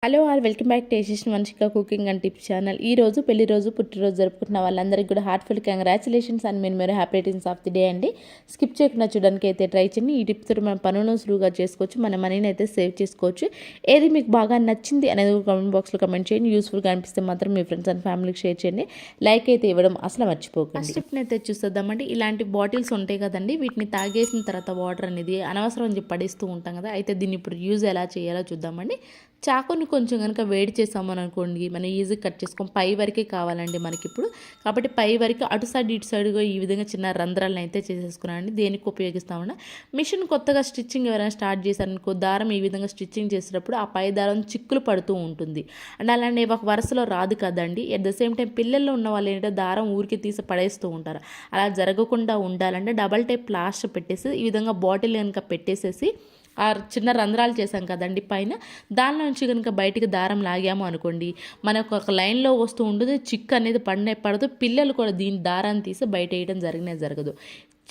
Hello all welcome back to Yashasvi Vamshika cooking and tips channel. ఈ రోజు పెళ్లి రోజు పుట్టినరోజు జరుపుకుంటున్న వాళ్ళందరికీ కూడా హార్ట్ఫుల్ కంగ్రాచులేషన్స్ అండ్ మీరు happy returns of the day అండి. స్కిప్ చేయకుండా చూడడానికి అయితే ట్రై చేయండి. ఈ టిప్స్ తోటి మన పనులను సులువుగా చేసుకోవచ్చు, మన మనీని అయితే సేవ్ చేసుకోవచ్చు. ఏది మీకు బాగా నచ్చింది అనేది కామెంట్ బాక్స్లో కమెంట్ చేయండి. యూస్ఫుల్గా అనిపిస్తే మాత్రం మీ ఫ్రెండ్స్ అండ్ ఫ్యామిలీకి షేర్ చేయండి. లైక్ అయితే ఇవ్వడం అసలు మర్చిపోకండి. ఫస్ట్ టిప్ని అయితే చూసేద్దామండి. ఇలాంటి బాటిల్స్ ఉంటాయి కదండి, వీటిని తాగేసిన తర్వాత వాటర్ అనేది అనవసరం అని చెప్పి పడేస్తూ ఉంటాం కదా. అయితే దీన్ని ఇప్పుడు యూజ్ ఎలా చేయాలో చూద్దామండి. చాకుని కొంచెం కనుక వేడి చేసామని అనుకోండి, మనం ఈజీగా కట్ చేసుకోం. పై వరకే కావాలండి మనకి ఇప్పుడు, కాబట్టి పై వరకు అటు సైడ్ ఇటు సైడ్గా ఈ విధంగా చిన్న రంధ్రాలను అయితే చేసేసుకున్నానండి. దేనికి ఉపయోగిస్తామన్నా, మిషన్ కొత్తగా స్టిచ్చింగ్ ఎవరైనా స్టార్ట్ చేశారనుకో, దారం ఈ విధంగా స్టిచ్చింగ్ చేసేటప్పుడు ఆ పై దారం చిక్కులు పడుతూ ఉంటుంది అండ్ అలానే ఒక వరుసలో రాదు కదండి. అట్ ద సేమ్ టైం పిల్లల్లో ఉన్న వాళ్ళు ఏంటంటే దారం ఊరికి తీసి పడేస్తూ ఉంటారు. అలా జరగకుండా ఉండాలంటే డబల్ టైప్ ప్లాస్టర్ పెట్టేసి ఈ విధంగా బాటిల్ కనుక పెట్టేసేసి ఆ చిన్న రంధ్రాలు చేసాం కదండి పైన, దానిలో నుంచి కనుక బయటికి దారం లాగాము అనుకోండి, మనకు ఒక లైన్లో వస్తూ ఉంటుంది. చిక్కు అనేది పడదు. పిల్లలు కూడా దీని దారాన్ని తీసి బయట వేయడం జరగదు.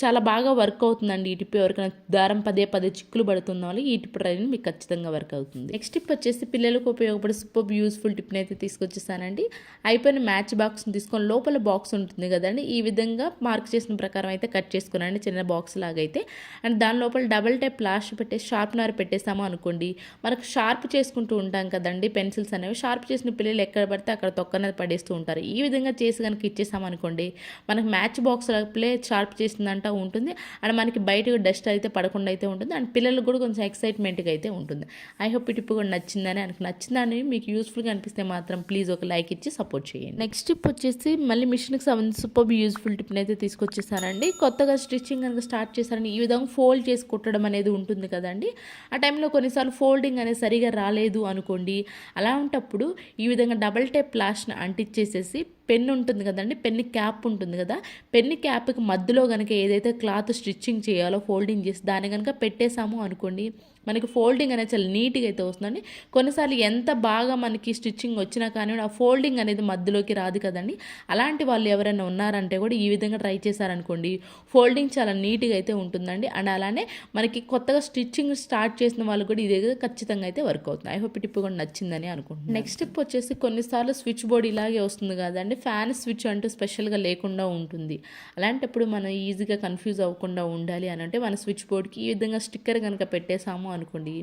చాలా బాగా వర్క్ అవుతుందండి ఈ టిప్. ఎవరికైనా దారం పదే చిక్కులు పడుతున్న వాళ్ళు ఈ టిప్ ట్రైన్ మీకు ఖచ్చితంగా వర్క్ అవుతుంది. నెక్స్ట్ టిప్ వచ్చేసి పిల్లలకు ఉపయోగపడే సూపర్ యూస్ఫుల్ టిప్ని అయితే తీసుకొచ్చేసానండి. అయిపోయిన మ్యాచ్ బాక్స్ని తీసుకొని లోపల బాక్స్ ఉంటుంది కదండి, ఈ విధంగా మార్క్ చేసిన ప్రకారం అయితే కట్ చేసుకున్నాండి, చిన్న బాక్స్ లాగా అయితే. అండ్ దాని లోపల డబల్ టైప్ ప్లాస్టర్ పెట్టేసి షార్ప్నర్ పెట్టేసాము అనుకోండి, మనకు షార్ప్ చేసుకుంటూ ఉంటాం కదండి పెన్సిల్స్ అనేవి. షార్ప్ చేసిన పిల్లలు ఎక్కడ పడితే అక్కడ తొక్కనేది పడేస్తూ ఉంటారు. ఈ విధంగా చేసి కనుక ఇచ్చేసామనుకోండి, మనకు మ్యాచ్ బాక్స్ ప్లే షార్ప్ చేసిందంట ఉంటుంది అండ్ మనకి బయట డస్ట్ అయితే పడకుండా అయితే ఉంటుంది అండ్ పిల్లలకు కూడా కొంచెం ఎక్సైట్మెంట్గా అయితే ఉంటుంది. ఐ హోప్ ఈ టిప్ కూడా నచ్చిందని మీకు యూస్ఫుల్గా అనిపిస్తే మాత్రం ప్లీజ్ ఒక లైక్ ఇచ్చి సపోర్ట్ చేయండి. నెక్స్ట్ టిప్ వచ్చేసి మళ్ళీ మిషన్కి సంబంధించి సూపర్ యూస్ఫుల్ టిప్ని అయితే తీసుకొచ్చేసానండి. కొత్తగా స్టిచ్చింగ్ కనుక స్టార్ట్ చేశారని ఈ విధంగా ఫోల్డ్ చేసి కుట్టడం అనేది ఉంటుంది కదండి. ఆ టైంలో కొన్నిసార్లు ఫోల్డింగ్ అనేది సరిగా రాలేదు అనుకోండి, అలాంటప్పుడు ఈ విధంగా డబల్ టేప్ ప్లాస్ట్ని అంటించేసేసి పెన్ ఉంటుంది కదండి, పెన్ క్యాప్ ఉంటుంది కదా, పెన్ క్యాప్కి మధ్యలో కనుక ఏదైతే క్లాత్ స్టిచ్చింగ్ చేయాలో ఫోల్డింగ్ చేసి దాన్ని కనుక పెట్టేసాము అనుకోండి, మనకి ఫోల్డింగ్ అనేది చాలా నీట్గా అయితే వస్తుందండి. కొన్నిసార్లు ఎంత బాగా మనకి స్టిచ్చింగ్ వచ్చినా కానీ ఆ ఫోల్డింగ్ అనేది మధ్యలోకి రాదు కదండి. అలాంటి వాళ్ళు ఎవరైనా ఉన్నారంటే కూడా ఈ విధంగా ట్రై చేశారనుకోండి, ఫోల్డింగ్ చాలా నీట్గా అయితే ఉంటుందండి. అండ్ అలానే మనకి కొత్తగా స్టిచ్చింగ్ స్టార్ట్ చేసిన వాళ్ళు కూడా ఇది ఖచ్చితంగా అయితే వర్క్ అవుతుంది. ఐ హోప్ ఈ టిప్ కూడా నచ్చిందని అనుకుంటున్నాను. నెక్స్ట్ టిప్ వచ్చేసి కొన్నిసార్లు స్విచ్ బోర్డ్ ఇలాగే వస్తుంది కదండి, ఫ్యాన్ స్విచ్ అంటూ స్పెషల్గా లేకుండా ఉంటుంది. అలాంటప్పుడు మనం ఈజీగా కన్ఫ్యూజ్ అవ్వకుండా ఉండాలి అని అంటే మన స్విచ్ బోర్డ్కి ఈ విధంగా స్టిక్కర్ కనుక పెట్టేసాము అనుకోండి,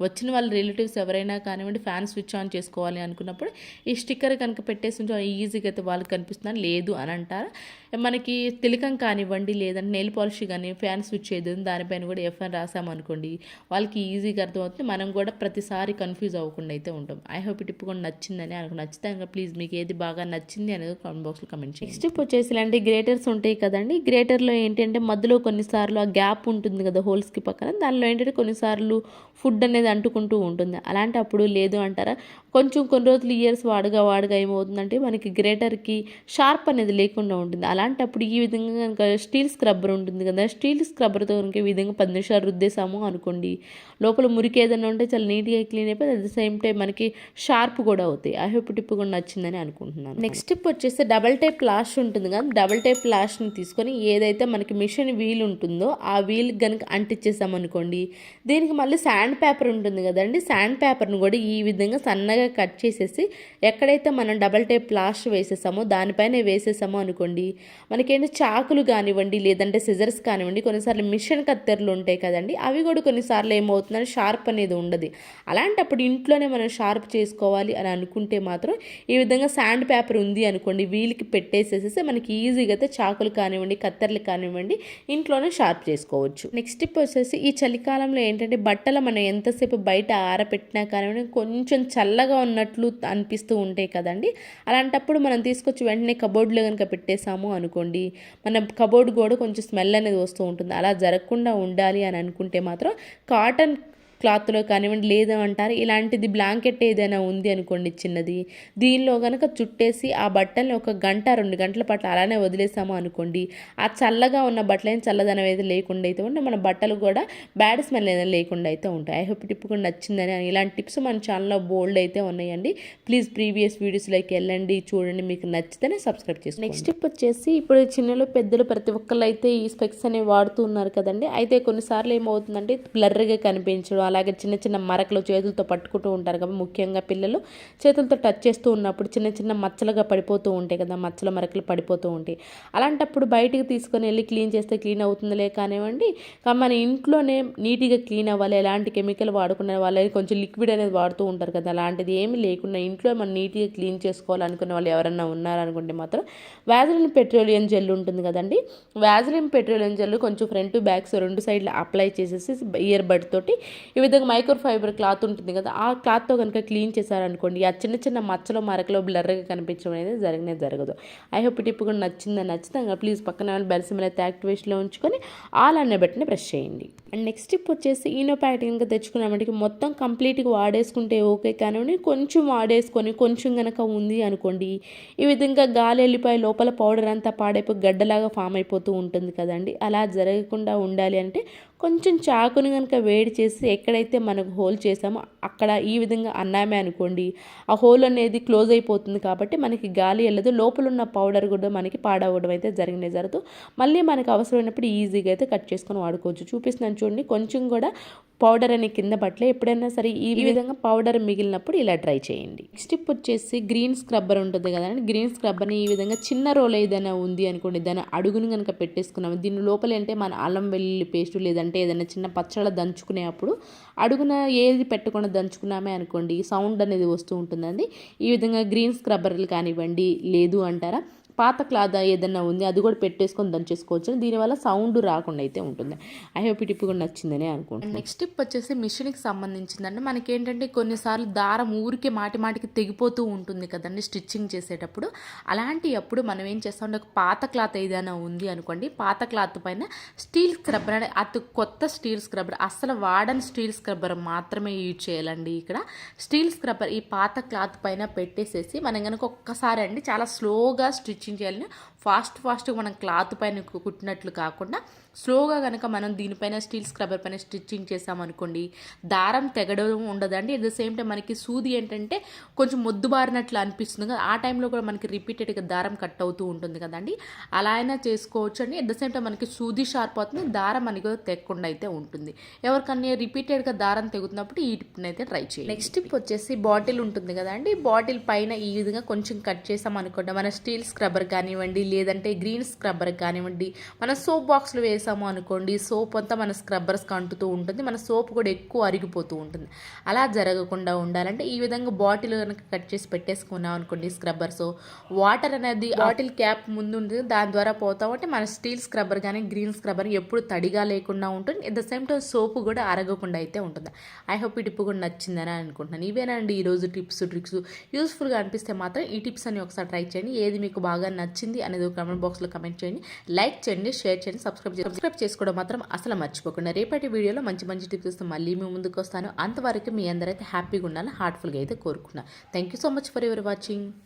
వచ్చిన వాళ్ళ రిలేటివ్స్ ఎవరైనా కానివ్వండి ఫ్యాన్ స్విచ్ ఆన్ చేసుకోవాలి అనుకున్నప్పుడు ఈ స్టిక్కర్ కనుక పెట్టేసి ఈజీగా అయితే వాళ్ళకి కనిపిస్తున్నాను. లేదు అని అంటారా, మనకి తిలకం కానివ్వండి లేదంటే నెయిల్ పాలిష్ కానీ ఫ్యాన్ స్విచ్ ఏదో దానిపైన కూడా ఎఫ్ఎన్ రాసామనుకోండి, వాళ్ళకి ఈజీగా అర్థమవుతుంది. మనం కూడా ప్రతిసారి కన్ఫ్యూజ్ అవ్వకుండా అయితే ఉంటాం. ఐ హోప్ ఈ టిప్ కూడా నచ్చిందని నచ్చితే ప్లీజ్ మీకు ఏది బాగా నచ్చింది అనేది కామెంట్ బాక్స్లో కమెంట్ చేయండి. నెక్స్ట్ టిప్ వచ్చేసి ఇలాంటి గ్రేటర్స్ ఉంటాయి కదండి, గ్రేటర్లో ఏంటంటే మధ్యలో కొన్నిసార్లు ఆ గ్యాప్ ఉంటుంది కదా హోల్స్కి పక్కన, దానిలో ఏంటంటే కొన్నిసార్లు ఫుడ్ అనేది అంటుకుంటూ ఉంటుంది. అలాంటప్పుడు లేదు అంటారా, కొన్ని రోజులు ఇయర్స్ వాడగా ఏమవుతుందంటే మనకి గ్రేటర్కి షార్ప్ అనేది లేకుండా ఉంటుంది. అలాంటప్పుడు ఈ విధంగా కనుక స్టీల్ స్క్రబ్బర్ ఉంటుంది కదా, స్టీల్ స్క్రబ్బర్తో కనుక ఈ విధంగా 10 నిమిషాలు రుద్దేశాము అనుకోండి, లోపల మురికి ఏదైనా ఉంటే చాలా నీట్గా క్లీన్ అయిపోయి అట్ ద సేమ్ టైం మనకి షార్ప్ కూడా అవుతాయి. ఐ హోప్ టిప్ కూడా నచ్చిందని అనుకుంటున్నాను. నెక్స్ట్ టిప్ వచ్చేసి డబల్ టైప్ ప్లాస్టర్ ఉంటుంది కదా, డబల్ టైప్ ప్లాస్టర్ని తీసుకొని ఏదైతే మనకి మిషన్ వీల్ ఉంటుందో ఆ వీల్ కనుక అంటించేసామనుకోండి, దీనికి మళ్ళీ శాండ్ పేపర్ ఉంటుంది కదండి, శాండ్ పేపర్ని కూడా ఈ విధంగా సన్నగా కట్ చేసేసి ఎక్కడైతే మనం డబల్ టైప్ ప్లాస్టర్ వేసేసామో దానిపైన వేసేసామో అనుకోండి, మనకేంటి చాకులు కానివ్వండి లేదంటే సిజర్స్ కానివ్వండి, కొన్నిసార్లు మిషన్ కత్తెరలు ఉంటాయి కదండి, అవి కూడా కొన్నిసార్లు ఏమవుతుందంటే షార్ప్ అనేది ఉండదు. అలాంటప్పుడు ఇంట్లోనే మనం షార్ప్ చేసుకోవాలి అని అనుకుంటే మాత్రం ఈ విధంగా శాండ్ పేపర్ ఉంది అనుకోండి, వీల్కి పెట్టేసేసి మనకి ఈజీగా అయితే చాకులు కానివ్వండి కత్తెరలు కానివ్వండి ఇంట్లోనే షార్ప్ చేసుకోవచ్చు. నెక్స్ట్ టిప్ వచ్చేసి ఈ చలికాలంలో ఏంటంటే బట్టలు మనం ఎంతసేపు బయట ఆరబెట్టినా కానివ్వండి కొంచెం చల్లగా ఉన్నట్లు అనిపిస్తూ ఉంటాయి కదండి, అలాంటప్పుడు మనం తీసుకొచ్చి వెంటనే కబోర్డ్లో కనుక పెట్టేసాము అనుకోండి, మన కబోర్డ్ కూడా కొంచెం స్మెల్ అనేది వస్తూ ఉంటుంది. అలా జరగకుండా ఉండాలి అని అనుకుంటే మాత్రం కాటన్ క్లాత్లో కానివ్వండి లేదా అంటారు ఇలాంటిది బ్లాంకెట్ ఏదైనా ఉంది అనుకోండి చిన్నది, దీనిలో కనుక చుట్టేసి ఆ బట్టల్ని 1 గంట 2 గంటల పాటు అలానే వదిలేసాము అనుకోండి, ఆ చల్లగా ఉన్న బట్టలైన చల్లదనం అయితే లేకుండా అయితే ఉంటే మన బట్టలు కూడా బ్యాడ్ స్మెల్ ఏదైనా లేకుండా అయితే ఉంటాయి. ఐ హోప్ టిప్ కూడా నచ్చిందని. ఇలాంటి టిప్స్ మన ఛానల్లో బోల్డ్ అయితే ఉన్నాయండి, ప్లీజ్ ప్రీవియస్ వీడియోస్లోకి వెళ్ళండి చూడండి, మీకు నచ్చితేనే సబ్స్క్రైబ్ చేసుకోండి. నెక్స్ట్ టిప్ వచ్చేసి ఇప్పుడు చిన్నలు పెద్దలు ప్రతి ఒక్కళ్ళు అయితే ఈ స్పెక్స్ అనేవి వాడుతూ ఉన్నారు కదండి, అయితే కొన్నిసార్లు ఏమవుతుందంటే బ్లర్గా కనిపించడం అలాగే చిన్న చిన్న మరకలు చేతులతో పట్టుకుంటూ ఉంటారు కదా, ముఖ్యంగా పిల్లలు చేతులతో టచ్ చేస్తూ ఉన్నప్పుడు చిన్న చిన్న మచ్చలుగా పడిపోతూ ఉంటాయి కదా, మచ్చల మరకలు పడిపోతూ ఉంటాయి. అలాంటప్పుడు బయటికి తీసుకొని వెళ్ళి క్లీన్ చేస్తే క్లీన్ అవుతుందిలే కానివ్వండి, మన ఇంట్లోనే నీట్గా క్లీన్ అవ్వాలి, ఎలాంటి కెమికల్ వాడుకునే వాళ్ళు కొంచెం లిక్విడ్ అనేది వాడుతూ ఉంటారు కదా, అలాంటిది ఏమీ లేకుండా ఇంట్లో మనం నీట్గా క్లీన్ చేసుకోవాలనుకునే వాళ్ళు ఎవరన్నా ఉన్నారనుకుంటే మాత్రం వ్యాజిలిన్ పెట్రోలియం జెల్ ఉంటుంది కదండి, వ్యాజిలిన్ పెట్రోలియం జెల్ కొంచెం ఫ్రంట్ బ్యాక్స్ రెండు సైడ్లు అప్లై చేసేసి ఇయర్ బడ్ తోటి ఈ విధంగా మైక్రో ఫైబర్ క్లాత్ ఉంటుంది కదా, ఆ క్లాత్తో కనుక క్లీన్ చేశారనుకోండి, ఆ చిన్న చిన్న మచ్చలో మరకలో బ్లర్గా కనిపించడం అనేది జరగదు. ఐ హోప్ టిప్ కూడా నచ్చితే ప్లీజ్ పక్కన బెల్ సింబల్ అయితే యాక్టివేషన్లో ఉంచుకొని ఆల్ అనే బటన్ని ప్రెస్ చేయండి. అండ్ నెక్స్ట్ టిప్ వచ్చేసి ఈనో ప్యాకెట్ కనుక తెచ్చుకున్నామంటే మొత్తం కంప్లీట్గా వాడేసుకుంటే ఓకే, కానీ కొంచెం వాడేసుకొని కొంచెం కనుక ఉంది అనుకోండి, ఈ విధంగా గాలి వెళ్ళిపోయి లోపల పౌడర్ అంతా పాడైపోయి గడ్డలాగా ఫామ్ అయిపోతూ ఉంటుంది కదండి. అలా జరగకుండా ఉండాలి అంటే కొంచెం చాకుని కనుక వేడి చేసి ఎక్కడైతే మనకు హోల్ చేసామో అక్కడ ఈ విధంగా అన్నామే అనుకోండి, ఆ హోల్ అనేది క్లోజ్ అయిపోతుంది కాబట్టి మనకి గాలి వెళ్ళదు, లోపల ఉన్న పౌడర్ కూడా మనకి పాడవడం అయితే జరగదు. మళ్ళీ మనకు అవసరమైనప్పుడు ఈజీగా అయితే కట్ చేసుకొని వాడుకోవచ్చు. చూపిస్తున్నాను చూడండి, కొంచెం కూడా పౌడర్ అని కింద పట్లే. ఎప్పుడైనా సరే ఈ విధంగా పౌడర్ మిగిలినప్పుడు ఇలా ట్రై చేయండి. నెక్స్ట్ టిప్ వచ్చేసి గ్రీన్ స్క్రబ్బర్ ఉంటుంది కదండి, గ్రీన్ స్క్రబ్బర్ని ఈ విధంగా చిన్న రోల్ ఏదైనా ఉంది అనుకోండి, దాని అడుగును కనుక పెట్టేసుకున్నాము, దీని లోపల అంటే మన అల్లం వెల్లుల్లి పేస్ట్ లేదంటే ఏదైనా చిన్న పచ్చళ్ళ దంచుకునేటప్పుడు అడుగున ఏది పెట్టకుండా దంచుకున్నామే అనుకోండి, సౌండ్ అనేది వస్తూ ఉంటుందండి. ఈ విధంగా గ్రీన్ స్క్రబ్బర్లు కానివ్వండి, లేదు అంటారా పాత క్లాత్ ఏదన్నా ఉంది అది కూడా పెట్టేసుకొని దంచేసుకోవచ్చు, దీనివల్ల సౌండ్ రాకుండా అయితే ఉంటుంది. ఐ హోప్ ఈ టిప్ కూడా నచ్చిందని అనుకుంటున్నాను. నెక్స్ట్ టిప్ వచ్చేసి మిషన్కి సంబంధించిందండి. మనకి ఏంటంటే కొన్నిసార్లు దారం ఊరికే మాటికి తెగిపోతూ ఉంటుంది కదండి స్టిచ్చింగ్ చేసేటప్పుడు. అలాంటి అప్పుడు మనం ఏం చేస్తామంటే ఒక పాత క్లాత్ ఏదైనా ఉంది అనుకోండి, పాత క్లాత్ పైన స్టీల్ స్క్రబ్బర్ అంటే అతి కొత్త స్టీల్ స్క్రబ్బర్, అస్సలు వాడని స్టీల్ స్క్రబ్బర్ మాత్రమే యూజ్ చేయాలండి. ఇక్కడ స్టీల్ స్క్రబ్బర్ ఈ పాత క్లాత్ పైన పెట్టేసేసి మనం కనుక ఒక్కసారి అండి చాలా స్లోగా స్టిచ్చింగ్ చేయాలని, ఫాస్ట్గా మనం క్లాత్ పైన కుట్టినట్లు కాకుండా స్లోగా కనుక మనం దీనిపైన స్టీల్ స్క్రబ్బర్ పైన స్టిచ్చింగ్ చేసామనుకోండి, దారం తెగడం ఉండదండి. అట్ ద సేమ్ టైం మనకి సూది ఏంటంటే కొంచెం మొద్దుబారినట్లు అనిపిస్తుంది కదా, ఆ టైంలో కూడా మనకి రిపీటెడ్గా దారం కట్ అవుతూ ఉంటుంది కదండి, అలా అయినా చేసుకోవచ్చు అండి. అట్ ద సేమ్ టైం మనకి సూది షార్ప్ అవుతుంది, దారం మనకి తెగకుండా అయితే ఉంటుంది. ఎవరికన్నా రిపీటెడ్గా దారం తెగుతున్నప్పుడు ఈ టిప్ని అయితే ట్రై చేయండి. నెక్స్ట్ టిప్ వచ్చేసి బాటిల్ ఉంటుంది కదండి, బాటిల్ పైన ఈ విధంగా కొంచెం కట్ చేసాం అనుకోండి, మన స్టీల్ స్క్రబ్బర్ కానివ్వండి లేదంటే గ్రీన్ స్క్రబ్బర్ కానివ్వండి, మన సోప్ బాక్స్లో వేసాము అనుకోండి, సోప్ అంతా మన స్క్రబ్బర్స్కి అంటుతూ ఉంటుంది, మన సోప్ కూడా ఎక్కువ అరిగిపోతూ ఉంటుంది. అలా జరగకుండా ఉండాలంటే ఈ విధంగా బాటిల్ కనుక కట్ చేసి పెట్టేసుకున్నాం అనుకోండి స్క్రబ్బర్స్, వాటర్ అనేది బాటిల్ క్యాప్ ముందు ఉంటుంది, దాని ద్వారా పోతామంటే మన స్టీల్ స్క్రబ్బర్ కానీ గ్రీన్ స్క్రబ్బర్ ఎప్పుడు తడిగా లేకుండా ఉంటుంది. At the same time soap కూడా అరగకుండా అయితే ఉంటుంది. ఐ హోప్ ఈ టిప్ కూడా నచ్చిందని అనుకుంటున్నాను. ఇవేనండి ఈరోజు టిప్స్ ట్రిక్స్. యూస్ఫుల్గా అనిపిస్తే మాత్రం ఈ టిప్స్ అని ఒకసారి ట్రై చేయండి. ఏది మీకు బాగా నచ్చింది అనేది కామెంట్ బాక్స్లో కమెంట్ చేయండి, లైక్ చేయండి, షేర్ చేయండి, సబ్స్క్రైబ్ చేసుకోవడం మాత్రం అసలు మర్చిపోకుండా. రేపటి వీడియోలో మంచి టిప్స్ ఇస్తూ మళ్ళీ మీ ముందుకు వస్తాను. అంతవరకు మీ అందరైతే హ్యాపీగా ఉండాలని హార్ట్ఫుల్గా అయితే కోరుకున్నాను. Thank you so much for your watching.